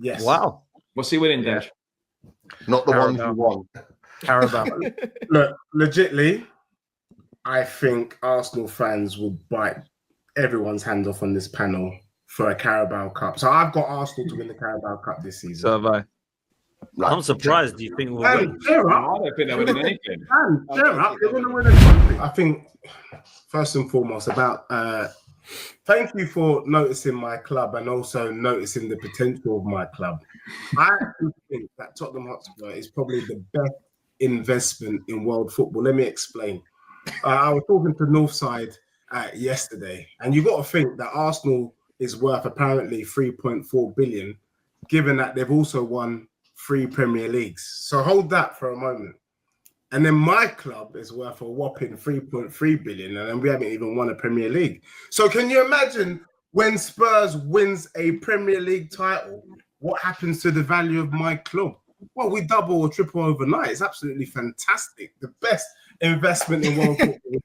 Yes. Wow. What's he winning, Desh? Not the ones Carabao. you want. Carabao. Look, legitly, I think Arsenal fans will bite everyone's hand off on this panel for a Carabao Cup. So I've got Arsenal to win the Carabao Cup this season. So have I. Right. I'm surprised. Do you think we'll win? Cheer I up. don't think they're winning anything. Cheer up. They're going to win a trophy. I think, first and foremost, about thank you for noticing my club and also noticing the potential of my club. I actually think that Tottenham Hotspur is probably the best investment in world football. Let me explain. I was talking to Northside yesterday, and you got to think that Arsenal is worth apparently 3.4 billion, given that they've also won 3 Premier Leagues. So hold that for a moment. And then my club is worth a whopping 3.3 billion, and then we haven't even won a Premier League. So can you imagine when Spurs wins a Premier League title, what happens to the value of my club? Well, we double or triple overnight. It's absolutely fantastic. The best investment in world football.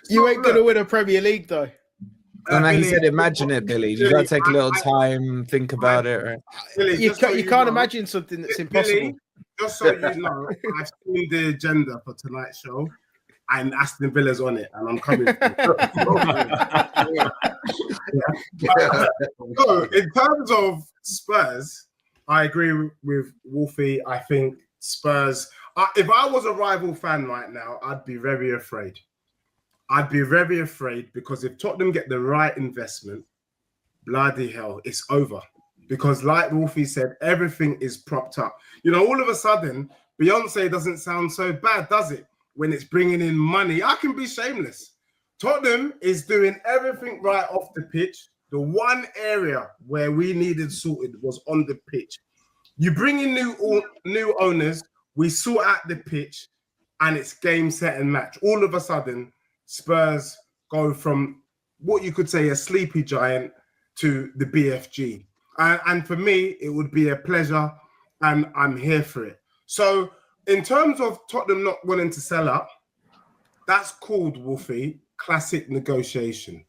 You ain't going to win a Premier League, though. No, he Billy, said, imagine it, Billy. You got to take a little time, think about it. Right? Billy, You just so can't know, imagine something that's impossible. Billy, just so you know, I've seen the agenda for tonight's show, and Aston Villa's on it, and I'm coming. So, in terms of Spurs, I agree with Wolfie. I think Spurs. If I was a rival fan right now, I'd be very afraid. I'd be very afraid because if Tottenham get the right investment, bloody hell, it's over. Because like Wolfie said, everything is propped up. You know, all of a sudden, Beyonce doesn't sound so bad, does it? When it's bringing in money, I can be shameless. Tottenham is doing everything right off the pitch. The one area where we needed sorted was on the pitch. You bring in new owners, we sort out the pitch, and it's game, set, and match. All of a sudden, Spurs go from what you could say a sleepy giant to the BFG. And for me, it would be a pleasure, and I'm here for it. So in terms of Tottenham not wanting to sell up, that's called, Wolfie, classic negotiation.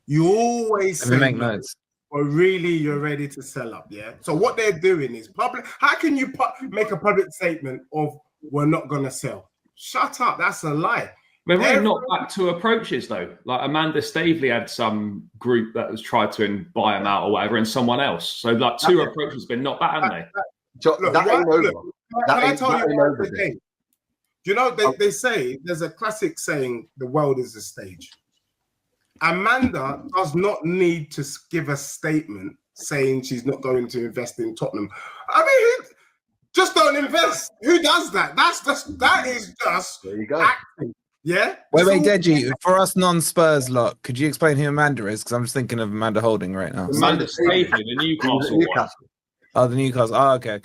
You always say, make notes. Or really, you're ready to sell up, yeah? So what they're doing is public. How can you make a public statement of we're not going to sell? Shut up. That's a lie. They're really not back to approaches, though. Like Amanda Staveley had some group that was tried to buy them out or whatever, and someone else. So like two approaches have been knocked back, haven't they? That ain't over. Can I tell you one thing? Do you know, they say, there's a classic saying, the world is a stage. Amanda does not need to give a statement saying she's not going to invest in Tottenham. I mean, just don't invest. Who does that? That is just there you go. Acting. Yeah. Wait, Deji, for us non-Spurs lot, could you explain who Amanda is? Because I'm just thinking of Amanda Holding right now. Amanda Staveley, the Newcastle one. Oh, the Newcastle. Oh, okay.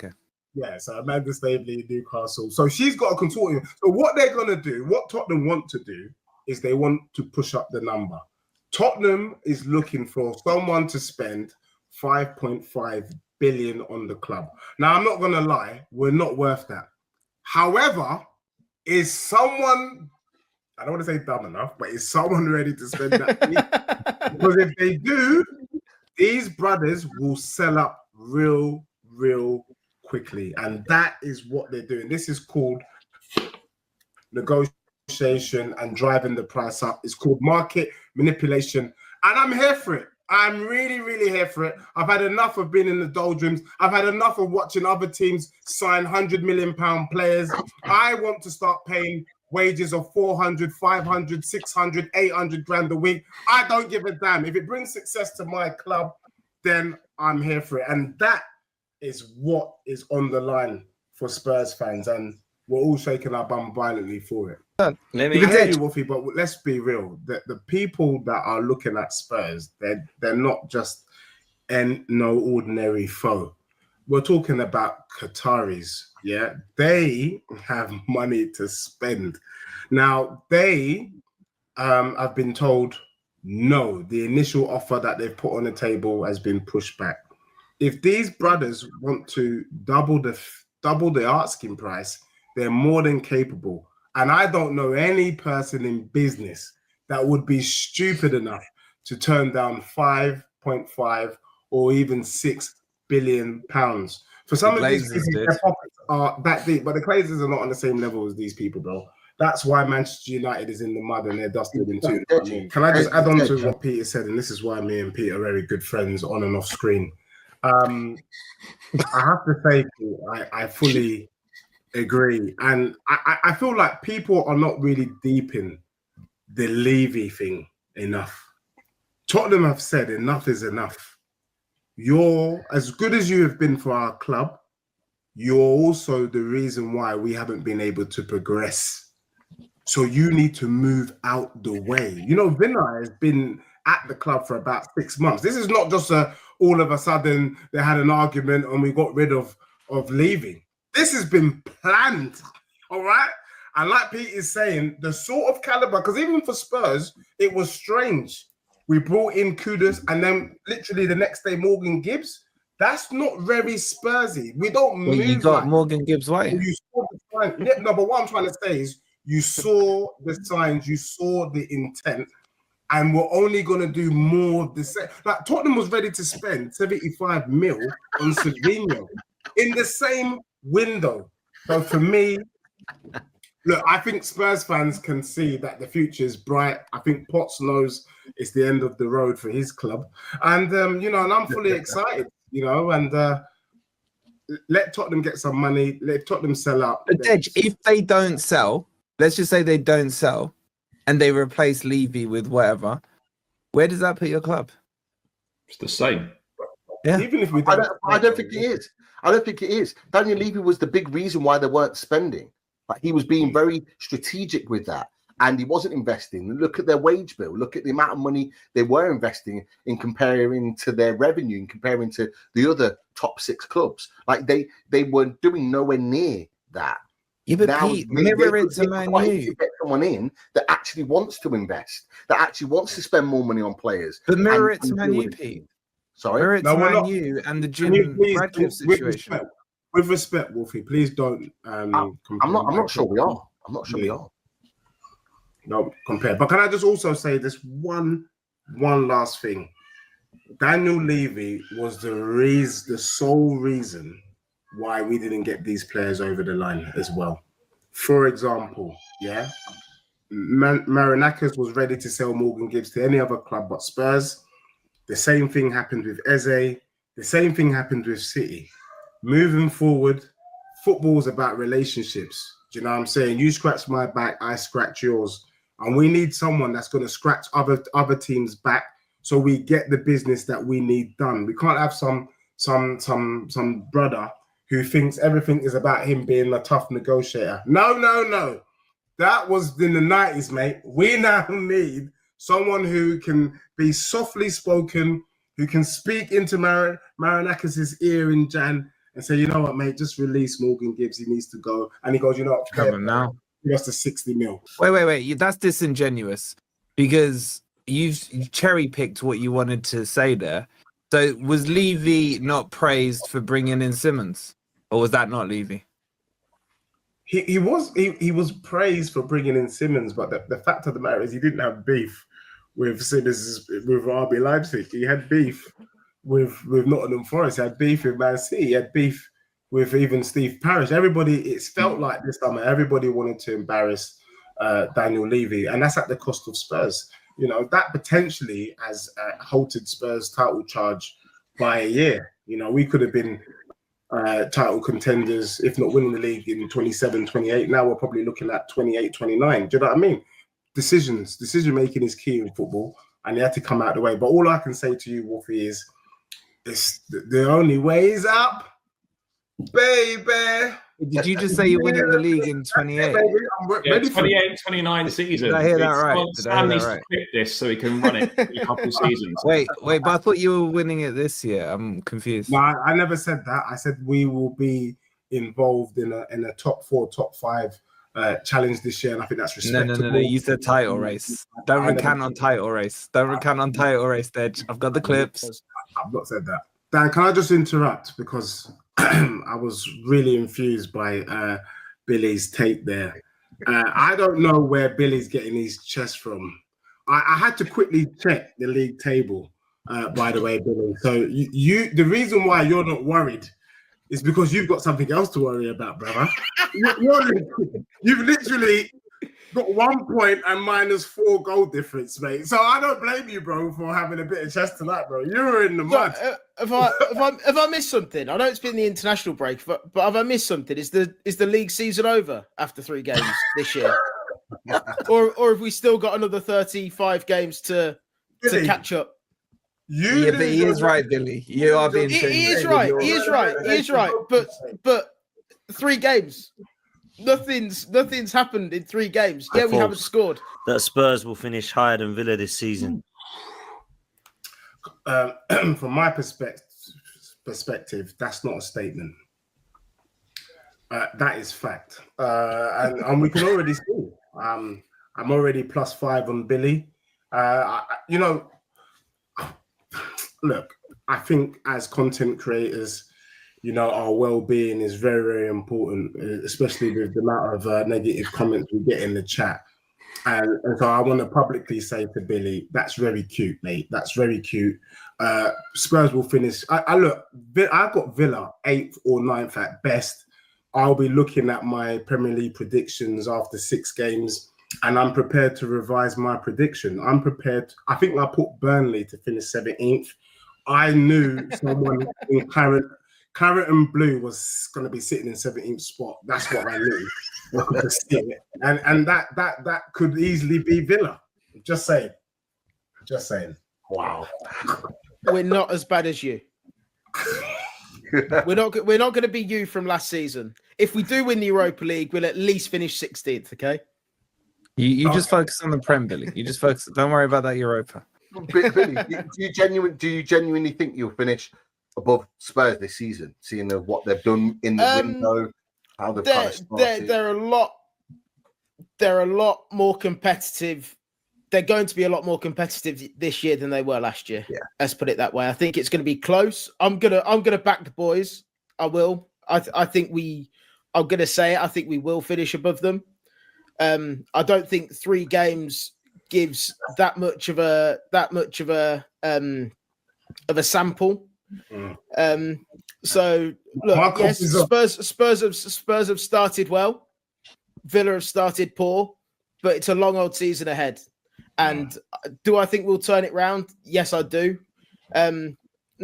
Yeah, so Amanda Staveley, Newcastle. So she's got a consortium. So what they're going to do, what Tottenham want to do, is they want to push up the number. Tottenham is looking for someone to spend 5.5 billion on the club. Now, I'm not going to lie, we're not worth that. However, is someone, I don't want to say dumb enough, but is someone ready to spend that money? Because if they do, these brothers will sell up real quickly. And that is what they're doing. This is called negotiation and driving the price up. It's called market manipulation. And I'm here for it. I'm really here for it. I've had enough of being in the doldrums. I've had enough of watching other teams sign £100 million players. I want to start paying wages of 400, 500, 600, 800 grand a week. I don't give a damn. If it brings success to my club, then I'm here for it. And that is what is on the line for Spurs fans. And we're all shaking our bum violently for it. Let me hear you, Wolfie, but let's be real. The people that are looking at Spurs, they're not just no ordinary foe. We're talking about Qataris, yeah? They have money to spend. Now, they have been told, no, the initial offer that they've put on the table has been pushed back. If these brothers want to double the asking price, they're more than capable. And I don't know any person in business that would be stupid enough to turn down 5.5 or even 6 billion. For some of these Glazers people, did. their pockets are that deep, but the Glazers are not on the same level as these people, bro. That's why Manchester United is in the mud and they're dusted in two. Can I just add on to what Peter said? And this is why me and Peter are very good friends on and off screen. I have to say, I fully agree. And I feel like people are not really deep in the Levy thing enough. Tottenham have said enough is enough. You're as good as you have been for our club. You're also the reason why we haven't been able to progress. So you need to move out the way. You know, Vinay has been at the club for about 6 months. This is not just all of a sudden they had an argument and we got rid of Levy. This has been planned, all right? And like Pete is saying, the sort of caliber, because even for Spurs, it was strange. We brought in Kudus and then literally the next day, Morgan Gibbs. That's not very Spursy. We don't move. You got like Morgan Gibbs White. You saw the sign. Yeah, no, but what I'm trying to say is you saw the signs, you saw the intent, and we're only going to do more of the same. Like Tottenham was ready to spend 75 mil on Savinho in the same window. So for me, look, I think Spurs fans can see that the future is bright. I think Potts knows it's the end of the road for his club. And, and I'm fully excited, and let Tottenham get some money. Let Tottenham sell out. But Dej, if they don't sell, let's just say they don't sell and they replace Levy with whatever, where does that put your club? It's the same. Yeah. Even if we I don't think it is. I don't think it is. Daniel Levy was the big reason why they weren't spending. Like he was being very strategic with that. And he wasn't investing. Look at their wage bill. Look at the amount of money they were investing in comparing to their revenue and comparing to the other top 6 clubs. Like they were doing nowhere near that. Yeah, but now, Pete, mirror it to Man U. To get someone in that actually wants to invest, that actually wants to spend more money on players. But mirror it to Man U, Pete. Sorry? Mirror it to Man U and the Jim Radcliffe situation. With respect, Wolfie, please don't. I'm not sure we are. I'm not sure we are. No, compare. But can I just also say this one last thing? Daniel Levy was the sole reason why we didn't get these players over the line as well. For example, Marinakis was ready to sell Morgan Gibbs to any other club but Spurs. The same thing happened with Eze. The same thing happened with City. Moving forward, football's about relationships. Do you know what I'm saying? You scratch my back, I scratch yours. And we need someone that's going to scratch other teams' back so we get the business that we need done. We can't have some brother who thinks everything is about him being a tough negotiator. No. That was in the 90s, mate. We now need someone who can be softly spoken, who can speak into Marinakis' ear in Jan and say, you know what, mate, just release Morgan Gibbs. He needs to go. And he goes, you know what, Come on now. Just a 60 mil. Wait. That's disingenuous because you've cherry-picked what you wanted to say there. So was Levy not praised for bringing in Simmons? Or was that not Levy? He was praised for bringing in Simmons, but the fact of the matter is he didn't have beef with Simmons with RB Leipzig. He had beef with Nottingham Forest. He had beef with Man City. He had beef with even Steve Parish. It's felt like this summer everybody wanted to embarrass Daniel Levy, and that's at the cost of Spurs. You know, that potentially has halted Spurs' title charge by a year. You know, we could have been title contenders, if not winning the league in 27, 28. Now we're probably looking at 28, 29. Do you know what I mean? Decision making is key in football, and you have to come out of the way. But all I can say to you, Wolfie, is the only way is up, baby. Did you just say you're winning the league in 28? Yeah, 28, 29 seasons. Did I hear that right? Sam needs to quit this so he can run it in a couple seasons. Wait, but I thought you were winning it this year. I'm confused. No, I never said that. I said we will be involved in a top 4, top 5 challenge this year, and I think that's respectable. No. You said title race. Don't recant on title race. Don't recant on title race, Dej. I've got the clips. I've not said that. Dan, can I just interrupt because I was really infused by Billy's take there. I don't know where Billy's getting his chess from. I had to quickly check the league table by the way, Billy. So the reason why you're not worried is because you've got something else to worry about, brother. You've literally got 1 point and -4 goal difference, mate. So I don't blame you, bro, for having a bit of chest tonight, bro. You were in the mud. Have I missed something? I know it's been the international break, but have I missed something? Is the league season over after 3 games this year, or have we still got another 35 games to catch up? Yeah, but he is right, Billy. You are being. He is right. He is right. He is right. But 3 games. Nothing's happened in 3 games. Yeah, we haven't scored. That Spurs will finish higher than Villa this season. From my perspective, that's not a statement. That is fact, and we can already see. I'm already +5 on Billy. Look, I think as content creators, our well-being is very, very important, especially with the amount of negative comments we get in the chat. And so I want to publicly say to Billy, that's very cute, mate. That's very cute. Spurs will finish. I've got Villa 8th or 9th at best. I'll be looking at my Premier League predictions after 6 games, and I'm prepared to revise my prediction. I'm prepared. I think I put Burnley to finish 17th. I knew someone in Claret and Blue was going to be sitting in 17th spot. That's what I knew. And that could easily be Villa. Just saying. Wow. We're not as bad as you. We're not going to be you from last season. If we do win the Europa League, we'll at least finish 16th. Okay. You just focus on the Prem, Billy. You just focus. Don't worry about that Europa. Billy, do you genuinely think you'll finish above Spurs this season, seeing what they've done in the window, how they've kind of started? They're a lot more competitive. They're going to be a lot more competitive this year than they were last year. Yeah. Let's put it that way. I think it's going to be close. I'm gonna back the boys. I will. I think I'm gonna say it. I think we will finish above them. I don't think 3 games gives that much of a sample. So look, yes, Spurs have started well. Villa have started poor, but it's a long old season ahead. And do I think we'll turn it round? Yes, I do. And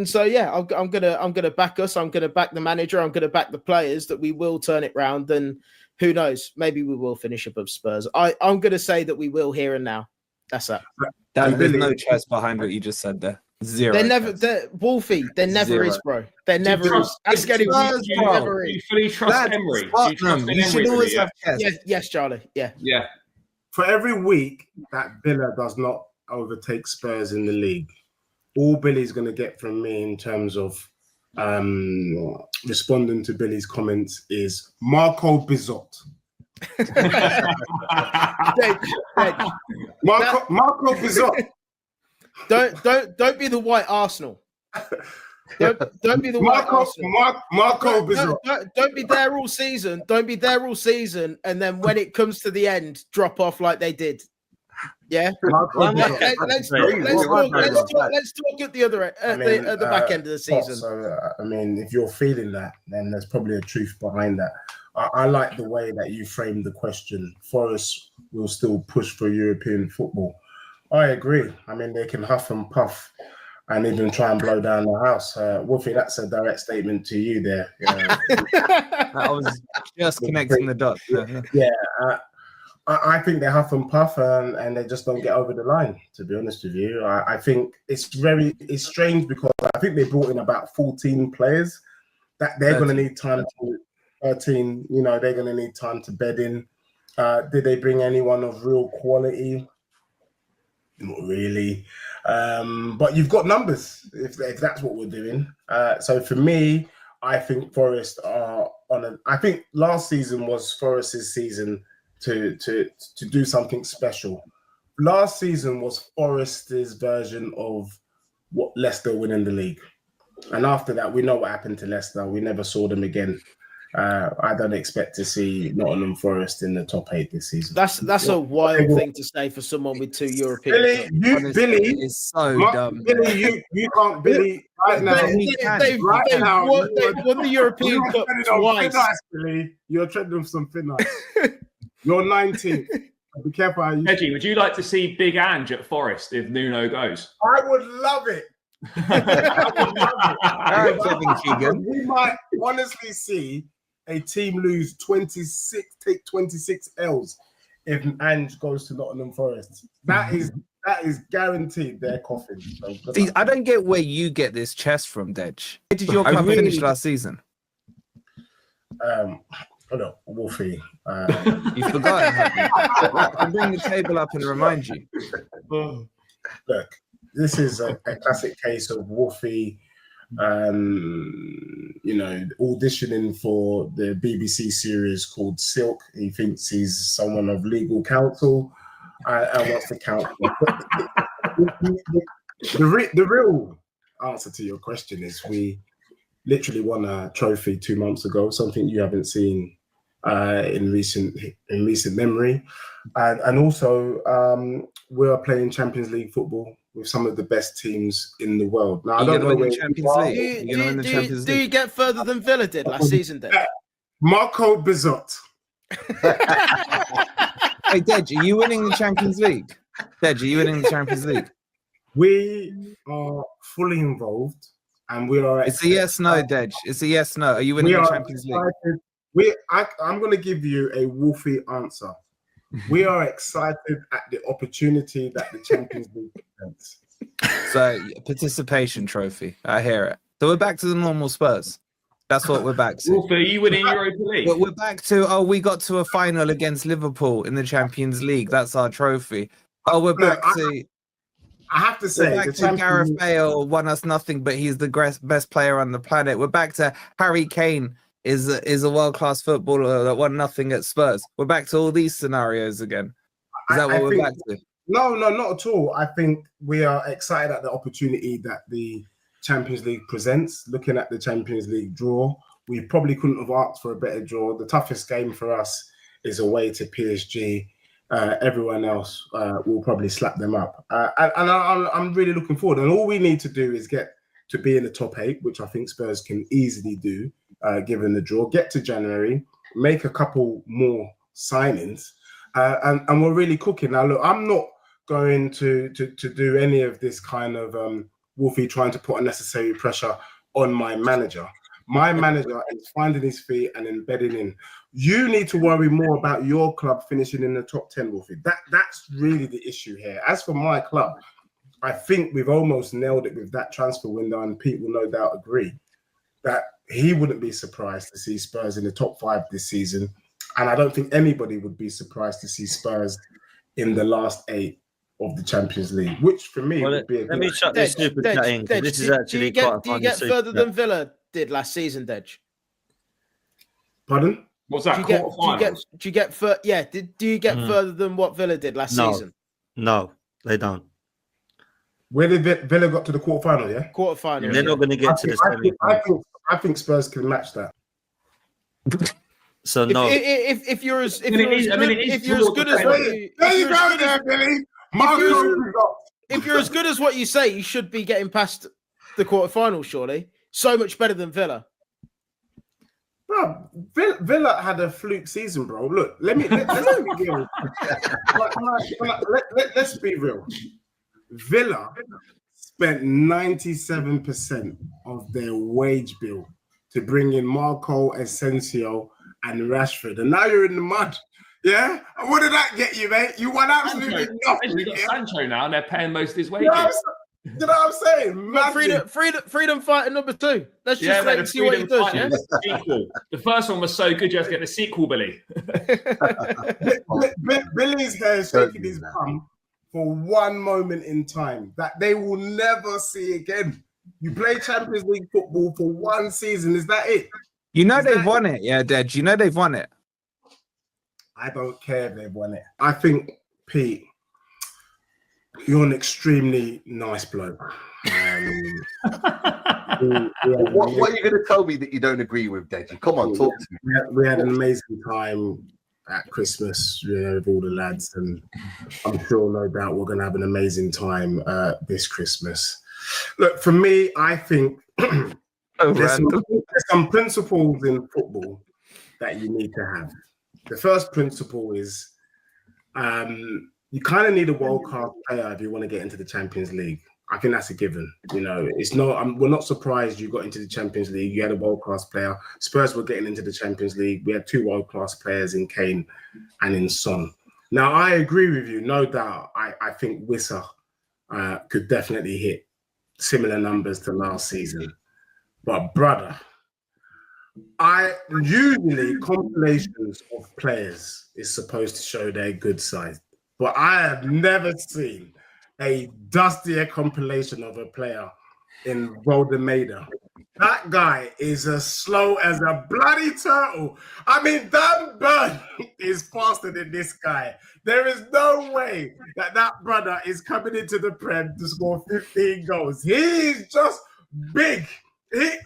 so yeah, I'm gonna back us. I'm gonna back the manager. I'm gonna back the players that we will turn it round. And who knows? Maybe we will finish above Spurs. I'm gonna say that we will here and now. That's that. There's no choice behind what you just said there. Zero. Wolfie. There never Zero. is, bro. There never is. Ask anyone. Do you fully trust Emery? Do you trust You should Emery? always have Yes, Charlie. Yeah. Yeah. For every week that Villa does not overtake Spurs in the league, all Billy's going to get from me in terms of responding to Billy's comments is Marco Bizot. Marco Bizot. Don't be the white Arsenal. Don't be the white Arsenal. Marco Bizot. Don't be there all season. Don't be there all season, and then when it comes to the end, drop off like they did. Yeah. Let's talk at the other at the back end of the season. So, if you're feeling that, then there's probably a truth behind that. I like the way that you framed the question. Forest will still push for European football. I agree. They can huff and puff and even try and blow down the house. Wolfie, that's a direct statement to you there. I was just connecting the dots. Yeah. I think they huff and puff and they just don't get over the line, to be honest with you. I think it's strange because I think they brought in about 14 players that they're going to need time to 13, they're going to need time to bed in. Did they bring anyone of real quality? Not really. But you've got numbers if that's what we're doing. So for me, I think Forest are I think last season was Forest's season to do something special. Last season was Forest's version of what Leicester winning the league. And after that, we know what happened to Leicester. We never saw them again. I don't expect to see Nottingham Forest in the top 8 this season. That's a wild thing to say for someone with 2 European. Billy, is so dumb. Billy, you can't, Billy. Right now, They've won the European Cup twice. Ice, Billy. You're treading on some thin ice. You're 19th. Be careful how you. Reggie, would you like to see Big Ange at Forest if Nuno goes? I would love it. We might honestly see a team lose 26 L's if Ange goes to Nottingham Forest. That is guaranteed their coffin. So See, I don't get where you get this chest from, Dej. Where did your club finish last season? Hold on, Wolfie. You forgot. I'll bring the table up and remind you. Look, this is a classic case of Wolfie, auditioning for the BBC series called Silk. He thinks he's someone of legal counsel and wants to count. The real answer to your question is we literally won a trophy 2 months ago, something you haven't seen in recent memory, and also we are playing Champions League football with some of the best teams in the world. Now, I don't know where Champions League. Do you get further than Villa did last season, then? Marco Bizot. Hey, Dej, are you winning the Champions League? Dej, are you winning the Champions League? We are fully involved, and we are. It's a yes, no, Dej. It's a yes, no. Are you winning the Champions League? I'm going to give you a Wolfie answer. We are excited at the opportunity that the Champions League presents. So, participation trophy. I hear it. So we're back to the normal Spurs. That's what we're back to. Wolfie, are you winning Europa League? We're back to, we got to a final against Liverpool in the Champions League. That's our trophy. Oh, we're back to... I have to say, we're back to Gareth Bale won us nothing, but he's the best player on the planet. We're back to Harry Kane is a world-class footballer that won nothing at Spurs. We're back to all these scenarios again. Is that what we're back to? No, not at all. I think we are excited at the opportunity that the Champions League presents. Looking at the Champions League draw, we probably couldn't have asked for a better draw. The toughest game for us is away to PSG. Everyone else will probably slap them up. And I'm really looking forward. And all we need to do is get to be in the top 8, which I think Spurs can easily do, given the draw. Get to January, make a couple more signings, and we're really cooking. Now, look, I'm not going to do any of this kind of Wolfie trying to put unnecessary pressure on my manager. My manager is finding his feet and embedding in. You need to worry more about your club finishing in the top 10, Wolfie. That's really the issue here. As for my club, I think we've almost nailed it with that transfer window, and Pete will no doubt agree that he wouldn't be surprised to see Spurs in the top 5 this season. And I don't think anybody would be surprised to see Spurs in the last 8 of the Champions League, which for me would be a Let me shut this super chat in, because this is actually quite a fun. Do you get further than Villa did last season, Dej? Pardon? What's that? Do you get further than what Villa did last season? No, they don't. Where did Villa got to the quarterfinal? Yeah, Quarterfinal. They're not going to get to the semi. I think Spurs can match that. So no. If you're as good as what you say, you should be getting past the quarterfinal. Surely, so much better than Villa. Bro, Villa had a fluke season, bro. Look, let's be real. Let's be real. Villa spent 97% of their wage bill to bring in Marco Asensio and Rashford, and now you're in the mud. Yeah, and what did that get you, mate? You won absolutely nothing. You got Sancho now, and they're paying most of his wages. You know what I'm saying? Freedom fighter number 2. Let's just wait and see what he does. Yeah? The first one was so good, you have to get the sequel, Billy. Billy's hair shaking his bum for one moment in time that they will never see again. You play Champions League football for one season. Is that it? You know they've won it, yeah, Dej. You know they've won it. I don't care if they've won it. I think, Pete, you're an extremely nice bloke. What are you going to tell me that you don't agree with, Deji? Come on, talk to me. We had an amazing time at Christmas, with all the lads, and I'm sure, no doubt, we're going to have an amazing time this Christmas. Look, for me, I think there's some principles in football that you need to have. The first principle is you kind of need a world-class player if you want to get into the Champions League. I think that's a given. It's not. We're not surprised you got into the Champions League. You had a world-class player. Spurs were getting into the Champions League. We had 2 world-class players in Kane and in Son. Now, I agree with you, no doubt. I think Wissa could definitely hit similar numbers to last season. But brother, usually compilations of players is supposed to show their good side, but I have never seen a dustier compilation of a player in Maida. That guy is as slow as a bloody turtle. I mean, Dan Burn is faster than this guy. There is no way that brother is coming into the Prem to score 15 goals. He's just big. He's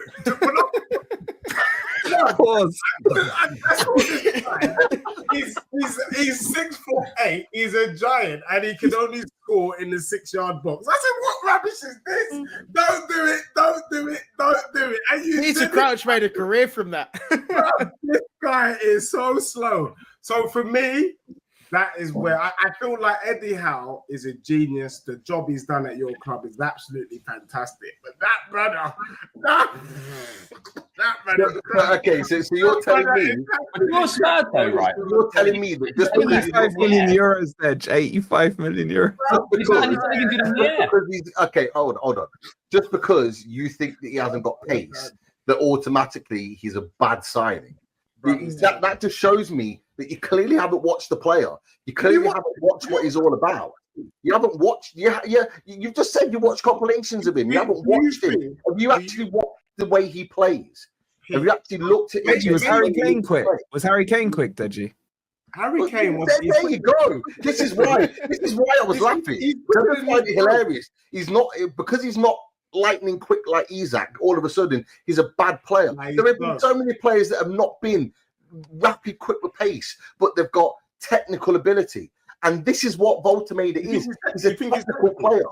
6'8". He's a giant, and he can only score in the 6-yard box. I said, "What rubbish is this? Don't do it! Don't do it! Don't do it!" And Peter Crouch made a career from that. This guy is so slow. So for me, that is where I feel like Eddie Howe is a genius. The job he's done at your club is absolutely fantastic. But that brother. Okay, so you're telling me. You're smart though, right? You're telling me that just 85 million euros, Edge. 85 million euros. Okay, hold on. Just because you think that he hasn't got pace, that automatically he's a bad signing. That just shows me that you clearly haven't watched the player. You clearly haven't watched what he's all about. You haven't watched. You've just said you watched compilations of him. You haven't watched him. Have you actually watched the way he plays? Have you actually looked at it? Was Harry Kane quick? Was Harry Kane quick, Deji? Harry Kane was. There you go. This is why I was laughing. I find it hilarious. He's not lightning quick like Isak. All of a sudden, he's a bad player. There have been so many players that have not been rapid, quick with pace, but they've got technical ability. And this is what Voltemade is. He's a technical player.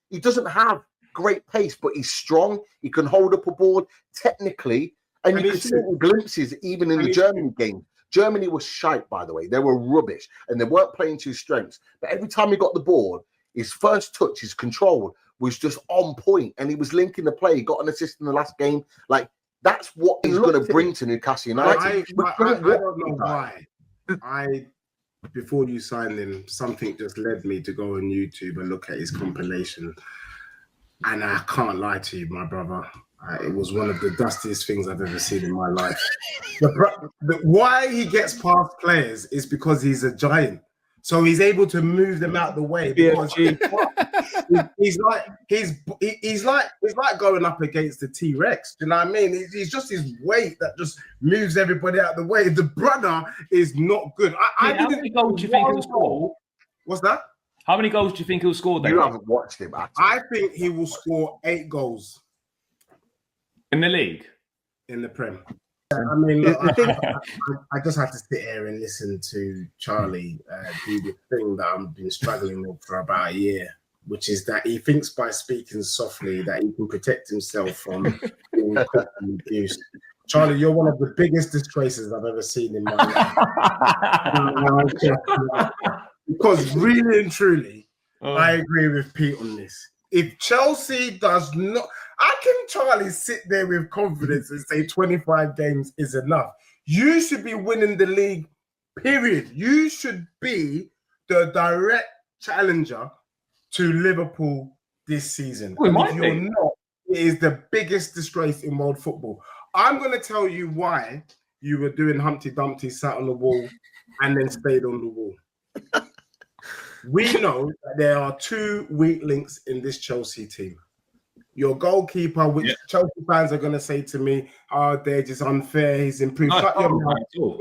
He doesn't have great pace, but he's strong. He can hold up a ball technically. And you can see it in glimpses even in the Germany game. Germany was shite, by the way. They were rubbish, and they weren't playing to his strengths. But every time he got the ball, his first touch, his control was just on point, and he was linking the play. He got an assist in the last game. Like, that's what he's going to bring to Newcastle United. I don't know why. Before you signed him, something just led me to go on YouTube and look at his compilation. And I can't lie to you, my brother. It was one of the dustiest things I've ever seen in my life. Why he gets past players is because he's a giant. So he's able to move them out the way. Because he's like going up against the T-Rex. Do you know what I mean? He's just his weight that just moves everybody out the way. The brother is not good. How many goals do you think he'll score? What's that? How many goals do you think he'll score then? You haven't watched him, actually. I think he will score 8 goals. In the league? In the Prem. I mean, look, I just have to sit here and listen to Charlie do the thing that I've been struggling with for about a year, which is that he thinks by speaking softly that he can protect himself from being abused. Charlie, you're one of the biggest disgraces I've ever seen in my life. Because really and truly, I agree with Pete on this. If Chelsea does not... How can Charlie sit there with confidence and say 25 games is enough? You should be winning the league, period. You should be the direct challenger to Liverpool this season. Well, and if you're not, it is the biggest disgrace in world football. I'm going to tell you why you were doing Humpty Dumpty, sat on the wall, and then stayed on the wall. We know that there are 2 weak links in this Chelsea team. Your goalkeeper, which Chelsea fans are going to say to me, they're just unfair. He's improved.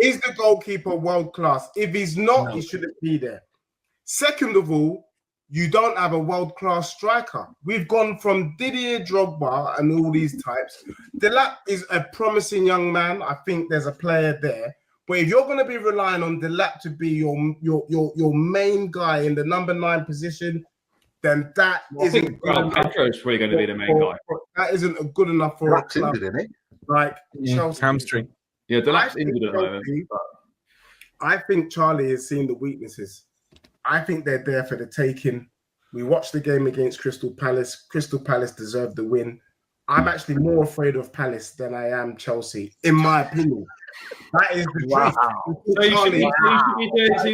Is the goalkeeper world class? If he's not, he shouldn't be there. Second of all, you don't have a world-class striker. We've gone from Didier Drogba and all these types. Delap is a promising young man. I think there's a player there. But if you're going to be relying on Delap to be your main guy in the number 9 position, then that isn't good enough. Pedro's probably going to be the main guy. That isn't good enough for a club like Chelsea. Hamstring. Yeah, Delap's injured at the moment. I think Charlie has seen the weaknesses. I think they're there for the taking. We watched the game against Crystal Palace. Crystal Palace deserved the win. I'm actually more afraid of Palace than I am Chelsea, in my opinion. That is the truth. So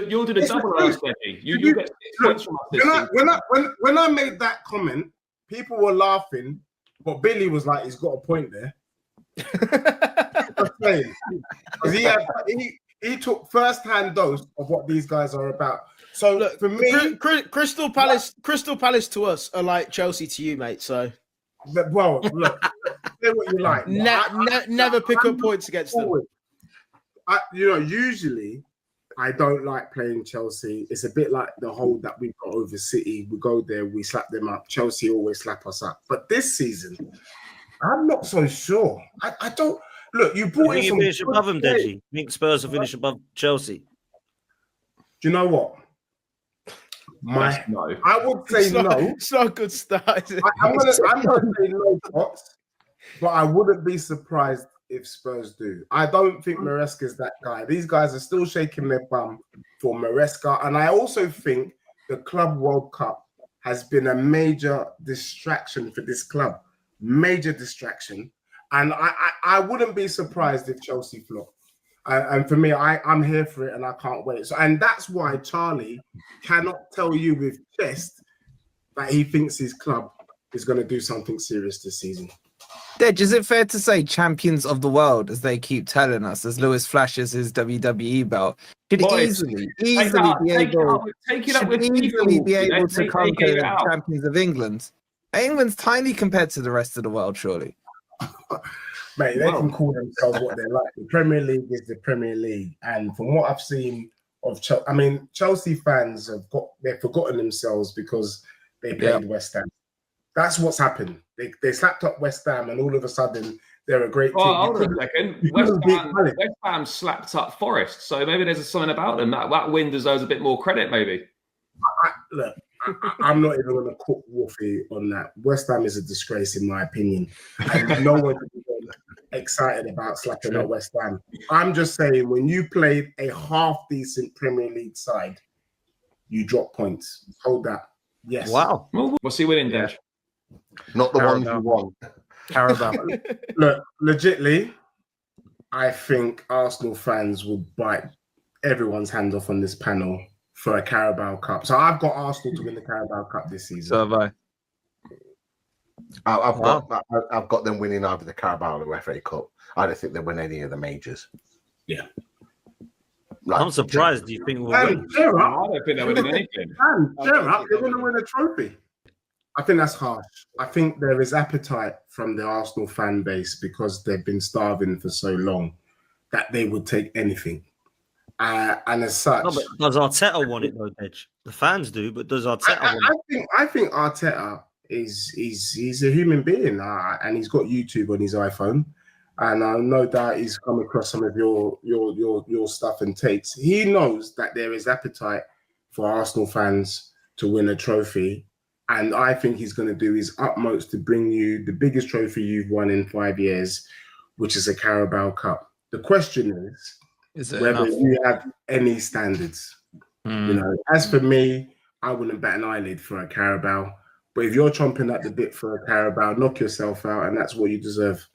you'll do the double on us, Debbie. You get 6 points from us this season. When I made that comment, people were laughing, but Billy was like, he's got a point there. He took first-hand dose of what these guys are about. So look, for me, Crystal Palace to us are like Chelsea to you, mate. So, well, look, say what you like. Never pick up points against them. Usually I don't like playing Chelsea. It's a bit like the hold that we've got over City. We go there, we slap them up. Chelsea always slap us up. But this season, I'm not so sure. I don't. Look, you brought in some. You finish above them, Deji. You think Spurs will finish above Chelsea? Do you know what? No. I would say no. It's not a good start. I'm gonna say no, Potts, but I wouldn't be surprised if Spurs do. I don't think Maresca's that guy. These guys are still shaking their bum for Maresca, and I also think the Club World Cup has been a major distraction for this club. Major distraction. And I wouldn't be surprised if Chelsea flop. And for me, I'm here for it and I can't wait. So, and that's why Charlie cannot tell you with chest that he thinks his club is going to do something serious this season. Dej, is it fair to say champions of the world, as they keep telling us, as Lewis flashes his WWE belt, could easily be able to conquer the champions of England? England's tiny compared to the rest of the world, surely. Mate, they can call themselves what they like. The Premier League is the Premier League, and from what I've seen of Chelsea, Chelsea fans they've forgotten themselves because they played West Ham. That's what's happened. They slapped up West Ham, and all of a sudden they're a great team. Hold on a second. West Ham slapped up Forest, so maybe there's something about them that win deserves a bit more credit. Maybe. Look. I'm not even going to cook Wolfie on that. West Ham is a disgrace, in my opinion. And no one is excited about slapping at West Ham. I'm just saying, when you play a half-decent Premier League side, you drop points. Hold that. Yes. Wow. What's he winning, Dash? Not the one you won. Carabao. Look, legitly, I think Arsenal fans will bite everyone's hand off on this panel for a Carabao Cup. So I've got Arsenal to win the Carabao Cup this season. So have I. I've got them winning either the Carabao or FA Cup. I don't think they win any of the majors. Yeah. I'm surprised. Do you think we'll win? I don't think they're winning anything. They're going to win a trophy. I think that's harsh. I think there is appetite from the Arsenal fan base because they've been starving for so long that they would take anything. And as such, no, but does Arteta want it though, Edge? The fans do, but does Arteta want it? I think Arteta he's a human being, and he's got YouTube on his iPhone, and no doubt he's come across some of your stuff and takes. He knows that there is appetite for Arsenal fans to win a trophy, and I think he's going to do his utmost to bring you the biggest trophy you've won in 5 years, which is a Carabao Cup. The question is whether you have any standards. As for me, I wouldn't bat an eyelid for a Carabao. But if you're chomping at the bit for a Carabao, knock yourself out, and that's what you deserve.